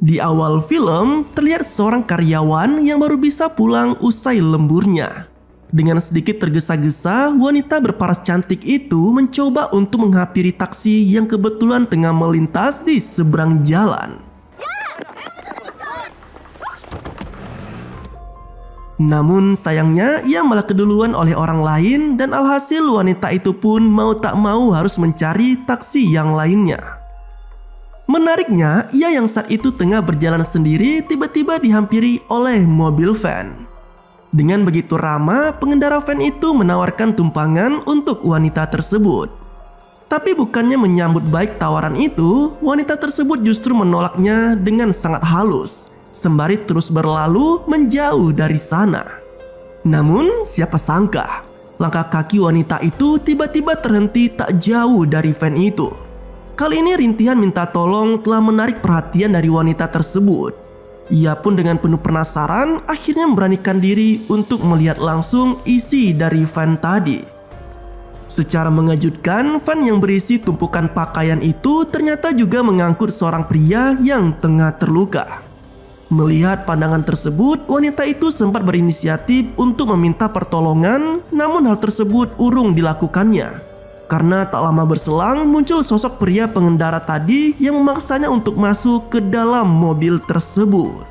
Di awal film, terlihat seorang karyawan yang baru bisa pulang usai lemburnya. Dengan sedikit tergesa-gesa, wanita berparas cantik itu mencoba untuk menghampiri taksi yang kebetulan tengah melintas di seberang jalan. Namun sayangnya ia malah keduluan oleh orang lain dan alhasil wanita itu pun mau tak mau harus mencari taksi yang lainnya. Menariknya, ia yang saat itu tengah berjalan sendiri tiba-tiba dihampiri oleh mobil van. Dengan begitu ramah, pengendara van itu menawarkan tumpangan untuk wanita tersebut. Tapi bukannya menyambut baik tawaran itu, wanita tersebut justru menolaknya dengan sangat halus, sembari terus berlalu menjauh dari sana. Namun, siapa sangka, langkah kaki wanita itu tiba-tiba terhenti tak jauh dari van itu. Kali ini rintihan minta tolong telah menarik perhatian dari wanita tersebut. Ia pun dengan penuh penasaran akhirnya memberanikan diri untuk melihat langsung isi dari van tadi. Secara mengejutkan, van yang berisi tumpukan pakaian itu ternyata juga mengangkut seorang pria yang tengah terluka. Melihat pandangan tersebut, wanita itu sempat berinisiatif untuk meminta pertolongan, namun hal tersebut urung dilakukannya. Karena tak lama berselang muncul sosok pria pengendara tadi yang memaksanya untuk masuk ke dalam mobil tersebut.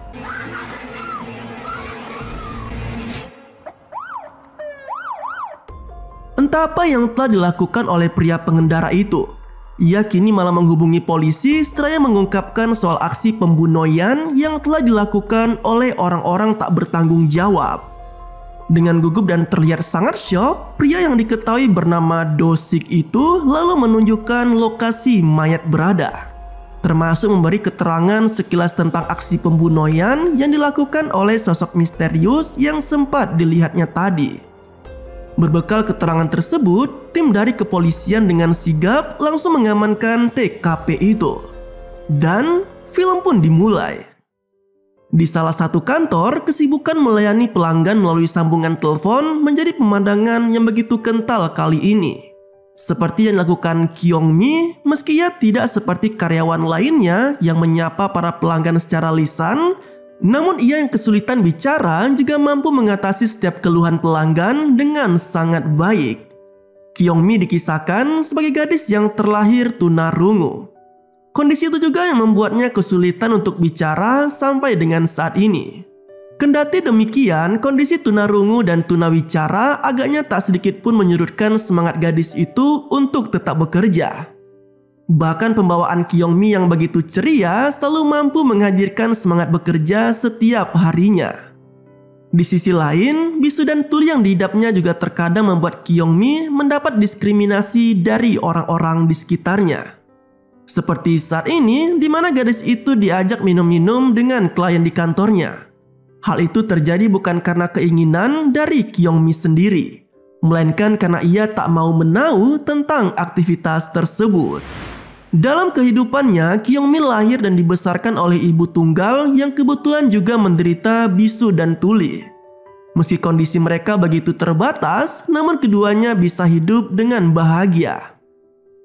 Entah apa yang telah dilakukan oleh pria pengendara itu. Ia kini malah menghubungi polisi setelah mengungkapkan soal aksi pembunuhan yang telah dilakukan oleh orang-orang tak bertanggung jawab. Dengan gugup dan terlihat sangat syok, pria yang diketahui bernama Dosik itu lalu menunjukkan lokasi mayat berada, termasuk memberi keterangan sekilas tentang aksi pembunuhan yang dilakukan oleh sosok misterius yang sempat dilihatnya tadi. Berbekal keterangan tersebut, tim dari kepolisian dengan sigap langsung mengamankan TKP itu. Dan film pun dimulai. Di salah satu kantor, kesibukan melayani pelanggan melalui sambungan telepon menjadi pemandangan yang begitu kental kali ini. Seperti yang dilakukan Kyung-mi, meski ia tidak seperti karyawan lainnya yang menyapa para pelanggan secara lisan, namun ia yang kesulitan bicara juga mampu mengatasi setiap keluhan pelanggan dengan sangat baik. Kyung-mi dikisahkan sebagai gadis yang terlahir tunarungu. Kondisi itu juga yang membuatnya kesulitan untuk bicara sampai dengan saat ini. Kendati demikian, kondisi tunarungu dan tunawicara agaknya tak sedikit pun menyurutkan semangat gadis itu untuk tetap bekerja. Bahkan pembawaan Kyung-mi yang begitu ceria selalu mampu menghadirkan semangat bekerja setiap harinya. Di sisi lain, bisu dan tuli yang dihidapnya juga terkadang membuat Kyung-mi mendapat diskriminasi dari orang-orang di sekitarnya. Seperti saat ini, di mana gadis itu diajak minum-minum dengan klien di kantornya. Hal itu terjadi bukan karena keinginan dari Kyung-mi sendiri, melainkan karena ia tak mau menahu tentang aktivitas tersebut. Dalam kehidupannya, Kyung-mi lahir dan dibesarkan oleh ibu tunggal yang kebetulan juga menderita bisu dan tuli. Meski kondisi mereka begitu terbatas, namun keduanya bisa hidup dengan bahagia.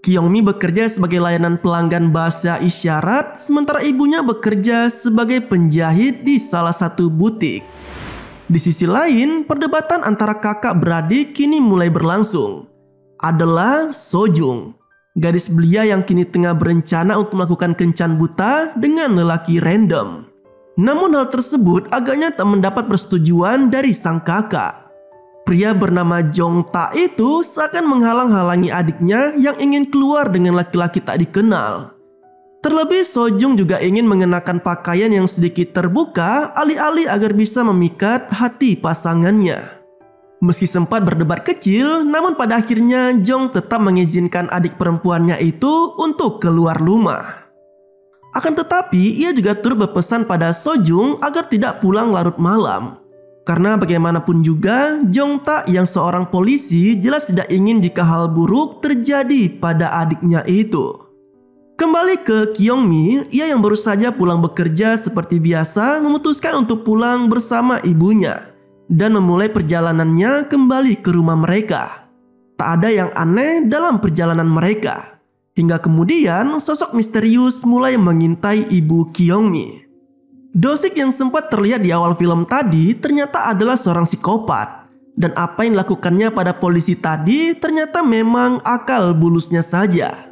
Kyung-mi bekerja sebagai layanan pelanggan bahasa isyarat, sementara ibunya bekerja sebagai penjahit di salah satu butik. Di sisi lain, perdebatan antara kakak beradik kini mulai berlangsung. Adalah Sojung, gadis belia yang kini tengah berencana untuk melakukan kencan buta dengan lelaki random. Namun hal tersebut agaknya tak mendapat persetujuan dari sang kakak. Pria bernama Jong Ta itu seakan menghalang-halangi adiknya yang ingin keluar dengan laki-laki tak dikenal. Terlebih Sojung juga ingin mengenakan pakaian yang sedikit terbuka alih-alih agar bisa memikat hati pasangannya. Meski sempat berdebat kecil, namun pada akhirnya Jong tetap mengizinkan adik perempuannya itu untuk keluar rumah. Akan tetapi ia juga turut berpesan pada Sojung agar tidak pulang larut malam. Karena bagaimanapun juga, Jong Ta yang seorang polisi jelas tidak ingin jika hal buruk terjadi pada adiknya itu. Kembali ke Kyung-mi, ia yang baru saja pulang bekerja seperti biasa memutuskan untuk pulang bersama ibunya dan memulai perjalanannya kembali ke rumah mereka. Tak ada yang aneh dalam perjalanan mereka. Hingga kemudian sosok misterius mulai mengintai ibu Kyung-mi. Do-sik yang sempat terlihat di awal film tadi ternyata adalah seorang psikopat. Dan apa yang dilakukannya pada polisi tadi ternyata memang akal bulusnya saja.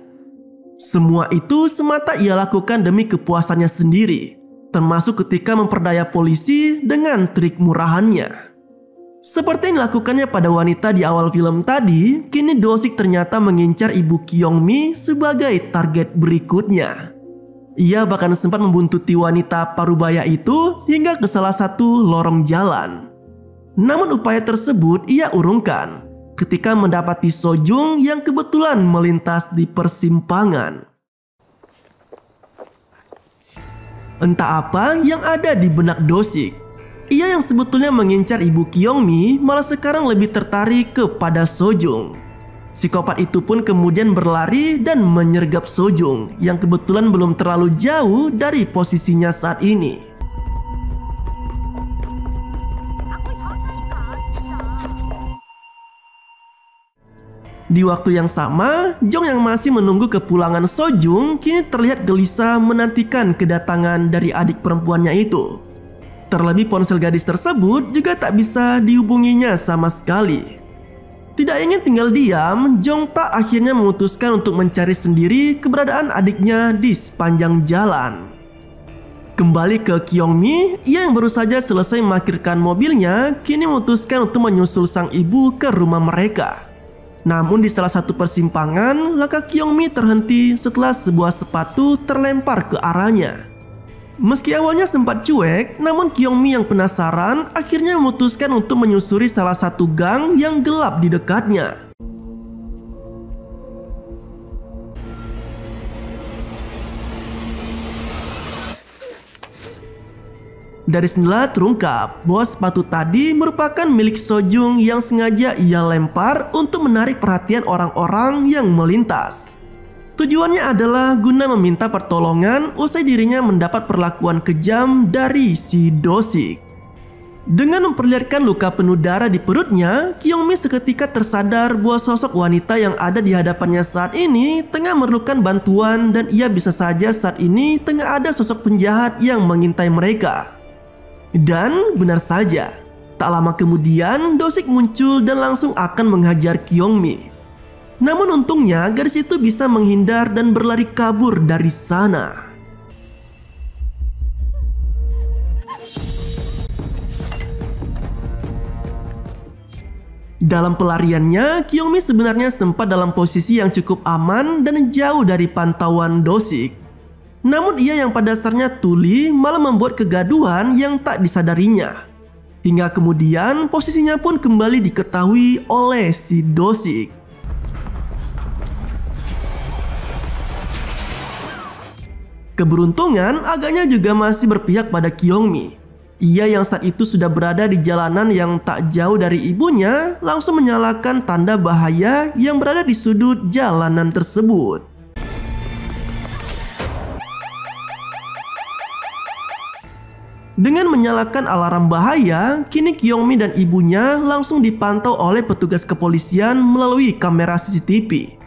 Semua itu semata ia lakukan demi kepuasannya sendiri, termasuk ketika memperdaya polisi dengan trik murahannya. Seperti yang dilakukannya pada wanita di awal film tadi, kini Do-sik ternyata mengincar ibu Kyung-mi sebagai target berikutnya. Ia bahkan sempat membuntuti wanita parubaya itu hingga ke salah satu lorong jalan. Namun upaya tersebut ia urungkan ketika mendapati Sojung yang kebetulan melintas di persimpangan. Entah apa yang ada di benak Do-sik. Ia yang sebetulnya mengincar ibu Kyung-mi malah sekarang lebih tertarik kepada Sojung. Psikopat itu pun kemudian berlari dan menyergap Sojung yang kebetulan belum terlalu jauh dari posisinya saat ini. Di waktu yang sama, Jong yang masih menunggu kepulangan Sojung kini terlihat gelisah menantikan kedatangan dari adik perempuannya itu. Terlebih ponsel gadis tersebut juga tak bisa dihubunginya sama sekali. Tidak ingin tinggal diam, Jong tak akhirnya memutuskan untuk mencari sendiri keberadaan adiknya di sepanjang jalan. Kembali ke Kyung-mi, ia yang baru saja selesai memarkirkan mobilnya kini memutuskan untuk menyusul sang ibu ke rumah mereka. Namun di salah satu persimpangan, langkah Kyung-mi terhenti setelah sebuah sepatu terlempar ke arahnya. Meski awalnya sempat cuek, namun Kyung-mi yang penasaran akhirnya memutuskan untuk menyusuri salah satu gang yang gelap di dekatnya. Dari sinilah terungkap bahwa sepatu tadi merupakan milik Sojung yang sengaja ia lempar untuk menarik perhatian orang-orang yang melintas. Tujuannya adalah guna meminta pertolongan usai dirinya mendapat perlakuan kejam dari si Do-sik. Dengan memperlihatkan luka penuh darah di perutnya, Kyung-mi seketika tersadar bahwa sosok wanita yang ada di hadapannya saat ini tengah memerlukan bantuan dan ia bisa saja saat ini tengah ada sosok penjahat yang mengintai mereka. Dan benar saja, tak lama kemudian Do-sik muncul dan langsung akan menghajar Kyung-mi. Namun untungnya gadis itu bisa menghindar dan berlari kabur dari sana. Dalam pelariannya, Kyung-mi sebenarnya sempat dalam posisi yang cukup aman dan jauh dari pantauan Do-sik. Namun ia yang pada dasarnya tuli malah membuat kegaduhan yang tak disadarinya. Hingga kemudian posisinya pun kembali diketahui oleh si Do-sik. Keberuntungan agaknya juga masih berpihak pada Kyung-mi. Ia yang saat itu sudah berada di jalanan yang tak jauh dari ibunya langsung menyalakan tanda bahaya yang berada di sudut jalanan tersebut. Dengan menyalakan alarm bahaya, kini Kyung-mi dan ibunya langsung dipantau oleh petugas kepolisian melalui kamera CCTV.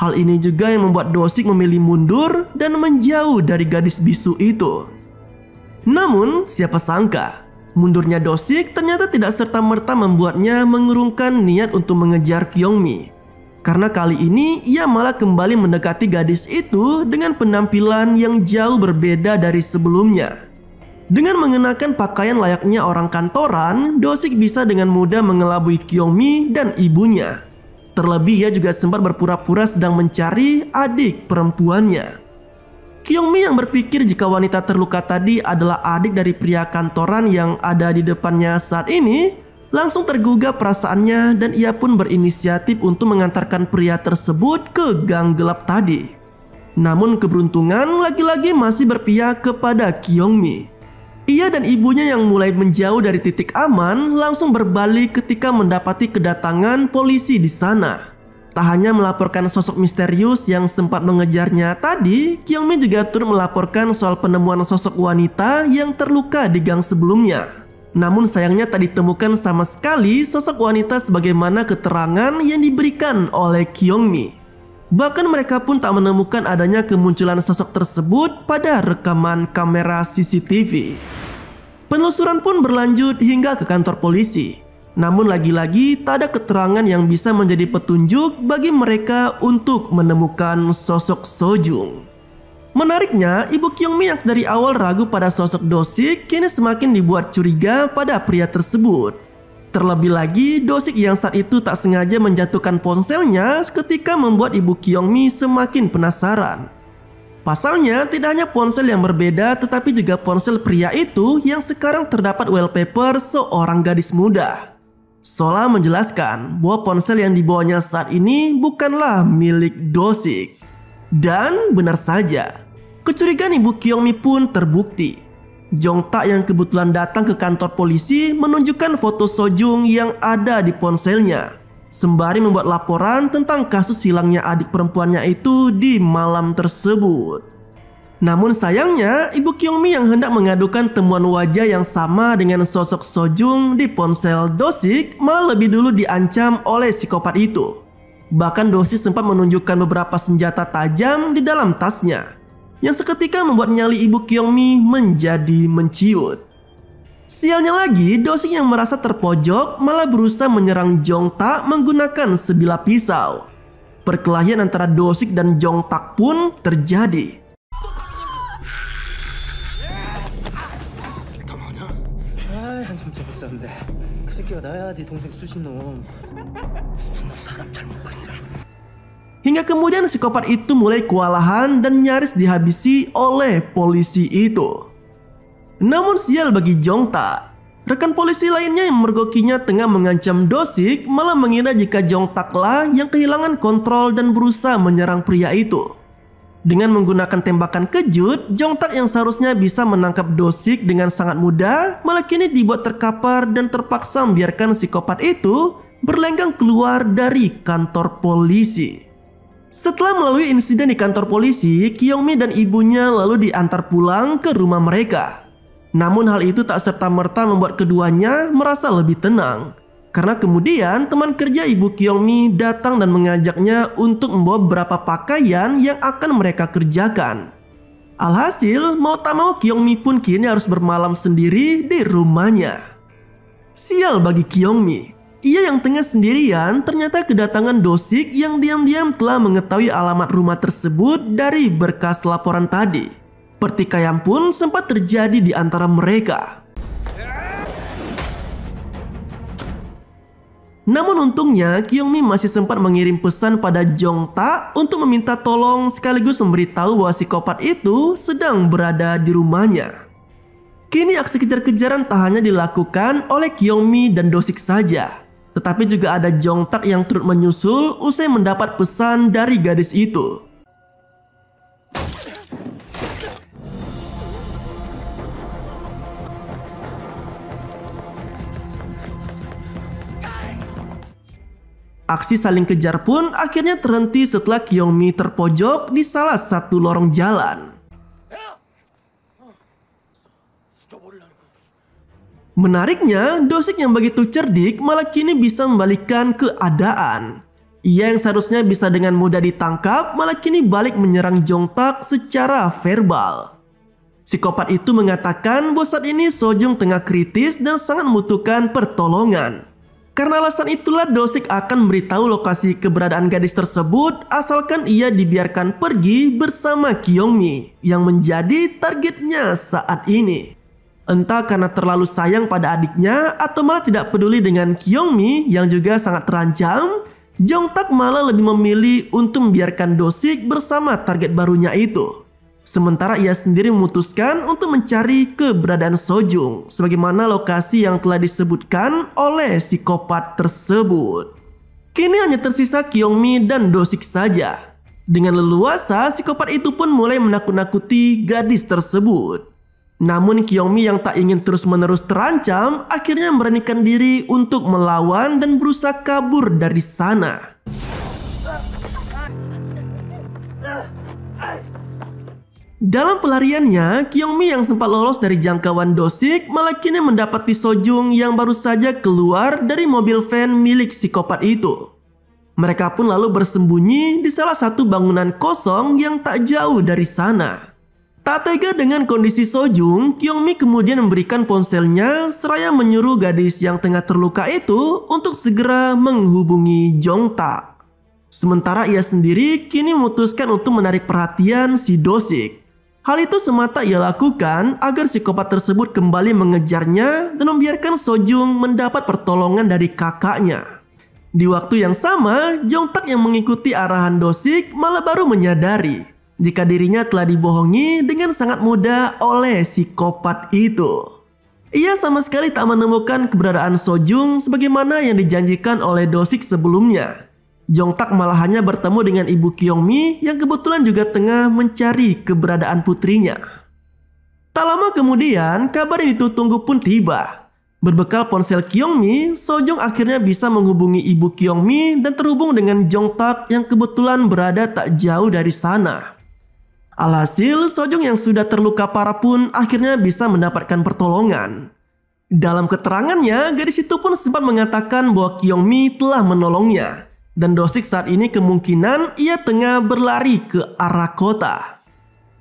Hal ini juga yang membuat Do-sik memilih mundur dan menjauh dari gadis bisu itu. Namun, siapa sangka, mundurnya Do-sik ternyata tidak serta-merta membuatnya mengurungkan niat untuk mengejar Kyung-mi. Karena kali ini ia malah kembali mendekati gadis itu dengan penampilan yang jauh berbeda dari sebelumnya. Dengan mengenakan pakaian layaknya orang kantoran, Do-sik bisa dengan mudah mengelabui Kyung-mi dan ibunya. Terlebih ia juga sempat berpura-pura sedang mencari adik perempuannya. Kyung-mi yang berpikir jika wanita terluka tadi adalah adik dari pria kantoran yang ada di depannya saat ini, langsung tergugah perasaannya dan ia pun berinisiatif untuk mengantarkan pria tersebut ke gang gelap tadi. Namun keberuntungan lagi-lagi masih berpihak kepada Kyung-mi. Ia dan ibunya yang mulai menjauh dari titik aman langsung berbalik ketika mendapati kedatangan polisi di sana. Tak hanya melaporkan sosok misterius yang sempat mengejarnya tadi, Kyung-mi juga turut melaporkan soal penemuan sosok wanita yang terluka di gang sebelumnya. Namun sayangnya tak ditemukan sama sekali sosok wanita sebagaimana keterangan yang diberikan oleh Kyung-mi. Bahkan mereka pun tak menemukan adanya kemunculan sosok tersebut pada rekaman kamera CCTV. Penelusuran pun berlanjut hingga ke kantor polisi. Namun lagi-lagi tak ada keterangan yang bisa menjadi petunjuk bagi mereka untuk menemukan sosok Sojung. Menariknya, Ibu Kyungmi yang dari awal ragu pada sosok Do-sik kini semakin dibuat curiga pada pria tersebut. Terlebih lagi, Do-sik yang saat itu tak sengaja menjatuhkan ponselnya ketika membuat Ibu Kyungmi semakin penasaran. Pasalnya, tidak hanya ponsel yang berbeda tetapi juga ponsel pria itu yang sekarang terdapat wallpaper seorang gadis muda. Sola menjelaskan bahwa ponsel yang dibawanya saat ini bukanlah milik Do-sik. Dan benar saja, kecurigaan Ibu Kyungmi pun terbukti. Jong-tak yang kebetulan datang ke kantor polisi menunjukkan foto Sojung yang ada di ponselnya, sembari membuat laporan tentang kasus hilangnya adik perempuannya itu di malam tersebut. Namun sayangnya, Ibu Kyungmi yang hendak mengadukan temuan wajah yang sama dengan sosok Sojung di ponsel Do-sik malah lebih dulu diancam oleh psikopat itu. Bahkan Do-sik sempat menunjukkan beberapa senjata tajam di dalam tasnya, yang seketika membuat nyali Ibu Kyungmi menjadi menciut. Sialnya lagi, Do-sik yang merasa terpojok malah berusaha menyerang Jong-tak menggunakan sebilah pisau. Perkelahian antara Do-sik dan Jong-tak pun terjadi. 한참 재밌었는데 그 새끼가 나야 네 동생 수신놈. 너 사람 잘못 봤어. Hingga kemudian psikopat itu mulai kewalahan dan nyaris dihabisi oleh polisi itu. Namun sial bagi Jong-tak, rekan polisi lainnya yang memergokinya tengah mengancam Do-sik malah mengira jika Jong-taklah yang kehilangan kontrol dan berusaha menyerang pria itu. Dengan menggunakan tembakan kejut, Jong-tak yang seharusnya bisa menangkap Do-sik dengan sangat mudah malah kini dibuat terkapar dan terpaksa membiarkan psikopat itu berlenggang keluar dari kantor polisi. Setelah melalui insiden di kantor polisi, Kyungmi dan ibunya lalu diantar pulang ke rumah mereka. Namun hal itu tak serta-merta membuat keduanya merasa lebih tenang. Karena kemudian teman kerja Ibu Kyungmi datang dan mengajaknya untuk membawa beberapa pakaian yang akan mereka kerjakan. Alhasil, mau tak mau Kyungmi pun kini harus bermalam sendiri di rumahnya. Sial bagi Kyungmi. Ia yang tengah sendirian ternyata kedatangan Do-sik yang diam-diam telah mengetahui alamat rumah tersebut dari berkas laporan tadi. Pertikaian pun sempat terjadi di antara mereka. Namun untungnya Kyungmi masih sempat mengirim pesan pada Jong-tak untuk meminta tolong sekaligus memberitahu bahwa psikopat itu sedang berada di rumahnya. Kini aksi kejar-kejaran tak hanya dilakukan oleh Kyungmi dan Do-sik saja, tetapi juga ada Jong-tak yang turut menyusul usai mendapat pesan dari gadis itu. Aksi saling kejar pun akhirnya terhenti setelah Kyungmi terpojok di salah satu lorong jalan. Menariknya, Do-sik yang begitu cerdik malah kini bisa membalikkan keadaan. Ia yang seharusnya bisa dengan mudah ditangkap malah kini balik menyerang Jong-tak secara verbal. Psikopat itu mengatakan bahwa saat ini Sojung tengah kritis dan sangat membutuhkan pertolongan. Karena alasan itulah Do-sik akan memberitahu lokasi keberadaan gadis tersebut asalkan ia dibiarkan pergi bersama Kyungmi yang menjadi targetnya saat ini. Entah karena terlalu sayang pada adiknya atau malah tidak peduli dengan Kyungmi yang juga sangat terancam, Jong-tak malah lebih memilih untuk membiarkan Do-sik bersama target barunya itu. Sementara ia sendiri memutuskan untuk mencari keberadaan Sojung sebagaimana lokasi yang telah disebutkan oleh psikopat tersebut. Kini hanya tersisa Kyungmi dan Do-sik saja. Dengan leluasa, psikopat itu pun mulai menakut-nakuti gadis tersebut. Namun Kyungmi yang tak ingin terus-menerus terancam akhirnya memberanikan diri untuk melawan dan berusaha kabur dari sana. Dalam pelariannya, Kyungmi yang sempat lolos dari jangkauan Do-sik malah kini mendapati Sojung yang baru saja keluar dari mobil van milik psikopat itu. Mereka pun lalu bersembunyi di salah satu bangunan kosong yang tak jauh dari sana. Tak tega dengan kondisi Sojung, Kyungmi kemudian memberikan ponselnya seraya menyuruh gadis yang tengah terluka itu untuk segera menghubungi Jongtak. Sementara ia sendiri kini memutuskan untuk menarik perhatian si Do-sik. Hal itu semata ia lakukan agar psikopat tersebut kembali mengejarnya dan membiarkan Sojung mendapat pertolongan dari kakaknya. Di waktu yang sama, Jongtak yang mengikuti arahan Do-sik malah baru menyadari jika dirinya telah dibohongi dengan sangat mudah oleh psikopat itu. Ia sama sekali tak menemukan keberadaan Sojung sebagaimana yang dijanjikan oleh Do-sik sebelumnya. Jongtak malah hanya bertemu dengan ibu Kyungmi yang kebetulan juga tengah mencari keberadaan putrinya. Tak lama kemudian, kabar yang ditunggu pun tiba. Berbekal ponsel Kyungmi, Sojung akhirnya bisa menghubungi ibu Kyungmi dan terhubung dengan Jongtak yang kebetulan berada tak jauh dari sana. Alhasil, Sojung yang sudah terluka parah pun akhirnya bisa mendapatkan pertolongan. Dalam keterangannya, gadis itu pun sempat mengatakan bahwa Kyungmi telah menolongnya. Dan Do-sik saat ini kemungkinan ia tengah berlari ke arah kota.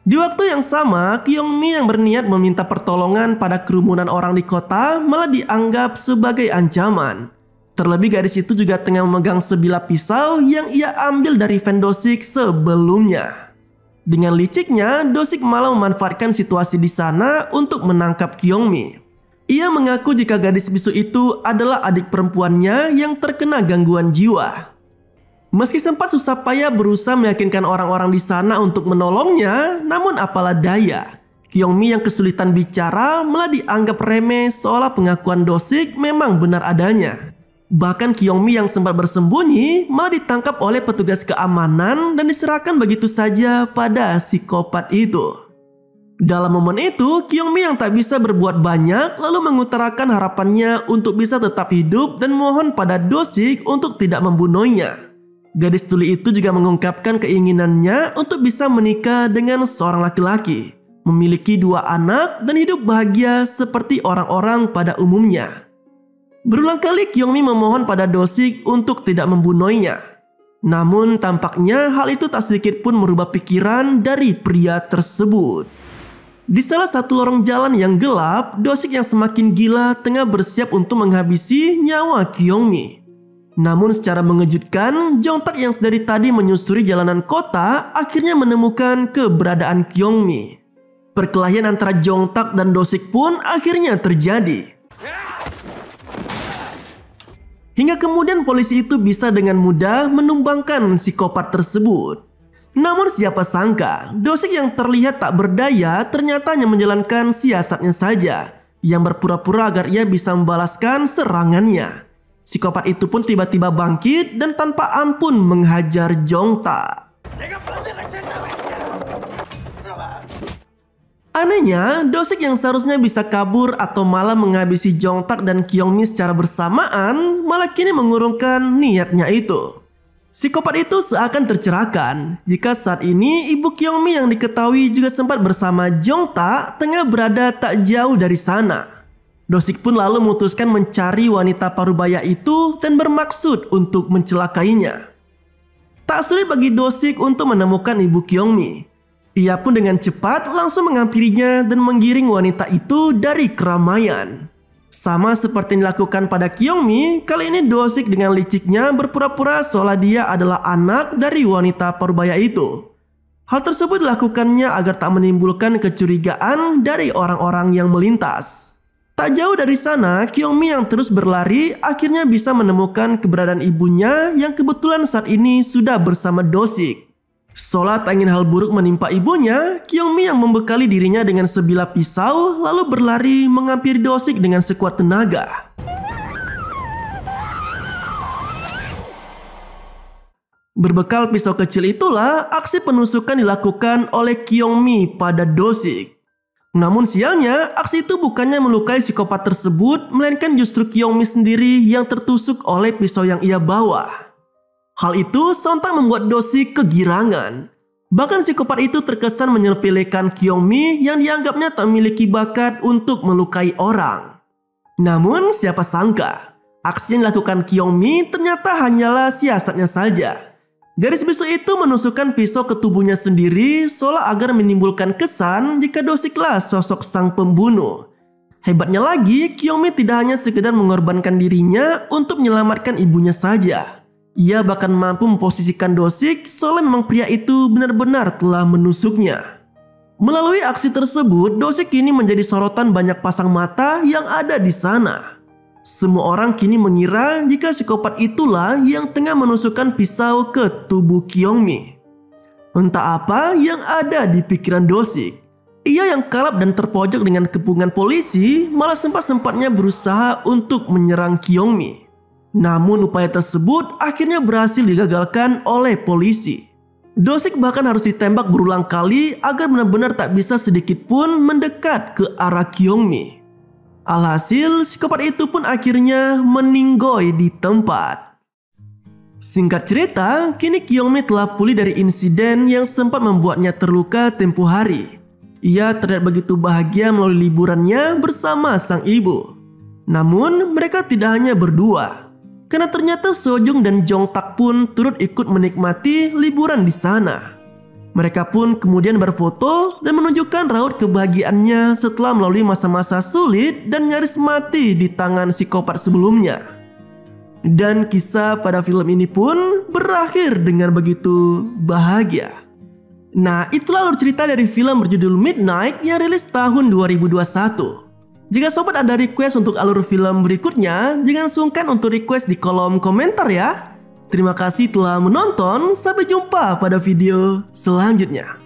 Di waktu yang sama, Kyungmi yang berniat meminta pertolongan pada kerumunan orang di kota malah dianggap sebagai ancaman. Terlebih gadis itu juga tengah memegang sebilah pisau yang ia ambil dari fan Do-sik sebelumnya. Dengan liciknya, Do-sik malah memanfaatkan situasi di sana untuk menangkap Kyungmi. Ia mengaku jika gadis bisu itu adalah adik perempuannya yang terkena gangguan jiwa. Meski sempat susah payah berusaha meyakinkan orang-orang di sana untuk menolongnya, namun apalah daya. Kyungmi yang kesulitan bicara malah dianggap remeh seolah pengakuan Do-sik memang benar adanya. Bahkan Kyungmi yang sempat bersembunyi malah ditangkap oleh petugas keamanan dan diserahkan begitu saja pada psikopat itu. Dalam momen itu, Kyungmi yang tak bisa berbuat banyak lalu mengutarakan harapannya untuk bisa tetap hidup dan mohon pada Do-sik untuk tidak membunuhnya. Gadis tuli itu juga mengungkapkan keinginannya untuk bisa menikah dengan seorang laki-laki, memiliki 2 anak dan hidup bahagia seperti orang-orang pada umumnya. Berulang kali Kyungmi memohon pada Do-sik untuk tidak membunuhnya. Namun tampaknya hal itu tak sedikit pun merubah pikiran dari pria tersebut. Di salah satu lorong jalan yang gelap, Do-sik yang semakin gila tengah bersiap untuk menghabisi nyawa Kyungmi. Namun secara mengejutkan, Jongtak yang dari tadi menyusuri jalanan kota akhirnya menemukan keberadaan Kyungmi. Perkelahian antara Jongtak dan Do-sik pun akhirnya terjadi. Hingga kemudian polisi itu bisa dengan mudah menumbangkan psikopat tersebut. Namun siapa sangka, Do-sik yang terlihat tak berdaya ternyata hanya menjalankan siasatnya saja, yang berpura-pura agar ia bisa membalaskan serangannya. Psikopat itu pun tiba-tiba bangkit dan tanpa ampun menghajar Jongtak. Anehnya, Do-sik yang seharusnya bisa kabur atau malah menghabisi Jongtak dan Kyungmi secara bersamaan malah kini mengurungkan niatnya itu. Psikopat itu seakan tercerahkan jika saat ini ibu Kyungmi yang diketahui juga sempat bersama Jongtak tengah berada tak jauh dari sana. Do-sik pun lalu memutuskan mencari wanita parubaya itu dan bermaksud untuk mencelakainya. Tak sulit bagi Do-sik untuk menemukan ibu Kyungmi. Ia pun dengan cepat langsung menghampirinya dan menggiring wanita itu dari keramaian. Sama seperti yang dilakukan pada Kyungmi, kali ini Do-sik dengan liciknya berpura-pura seolah dia adalah anak dari wanita parubaya itu. Hal tersebut dilakukannya agar tak menimbulkan kecurigaan dari orang-orang yang melintas. Tak jauh dari sana, Kyungmi yang terus berlari akhirnya bisa menemukan keberadaan ibunya yang kebetulan saat ini sudah bersama Do-sik. Seolah tak ingin hal buruk menimpa ibunya, Kyungmi yang membekali dirinya dengan sebilah pisau lalu berlari menghampiri Do-sik dengan sekuat tenaga. Berbekal pisau kecil itulah aksi penusukan dilakukan oleh Kyungmi pada Do-sik. Namun sialnya, aksi itu bukannya melukai psikopat tersebut, melainkan justru Kyungmi sendiri yang tertusuk oleh pisau yang ia bawa. Hal itu sontak membuat Do-sik kegirangan. Bahkan psikopat itu terkesan menyepelekan Kyungmi yang dianggapnya tak memiliki bakat untuk melukai orang. Namun siapa sangka, Aksi yang dilakukan Kyungmi ternyata hanyalah siasatnya saja. Gadis bisu itu menusukkan pisau ke tubuhnya sendiri seolah agar menimbulkan kesan jika Dosiklah sosok sang pembunuh. Hebatnya lagi, Kyungmi tidak hanya sekedar mengorbankan dirinya untuk menyelamatkan ibunya saja. Ia bahkan mampu memposisikan Dosik seolah memang pria itu benar-benar telah menusuknya. Melalui aksi tersebut, Dosik kini menjadi sorotan banyak pasang mata yang ada di sana. Semua orang kini mengira jika psikopat itulah yang tengah menusukkan pisau ke tubuh Kyungmi. Entah apa yang ada di pikiran Dosik. Ia yang kalap dan terpojok dengan kepungan polisi malah sempat-sempatnya berusaha untuk menyerang Kyungmi. Namun upaya tersebut akhirnya berhasil digagalkan oleh polisi. Dosik bahkan harus ditembak berulang kali agar benar-benar tak bisa sedikit pun mendekat ke arah Kyungmi. Alhasil, psikopat itu pun akhirnya meninggoy di tempat. Singkat cerita, kini Kyungmi telah pulih dari insiden yang sempat membuatnya terluka tempo hari. Ia terlihat begitu bahagia melalui liburannya bersama sang ibu. Namun, mereka tidak hanya berdua. Karena ternyata Sojung dan Jongtak pun turut ikut menikmati liburan di sana. Mereka pun kemudian berfoto dan menunjukkan raut kebahagiaannya setelah melalui masa-masa sulit dan nyaris mati di tangan psikopat sebelumnya. Dan kisah pada film ini pun berakhir dengan begitu bahagia. Nah, itulah alur cerita dari film berjudul Midnight yang rilis tahun 2021. Jika sobat ada request untuk alur film berikutnya, jangan sungkan untuk request di kolom komentar ya. Terima kasih telah menonton, sampai jumpa pada video selanjutnya.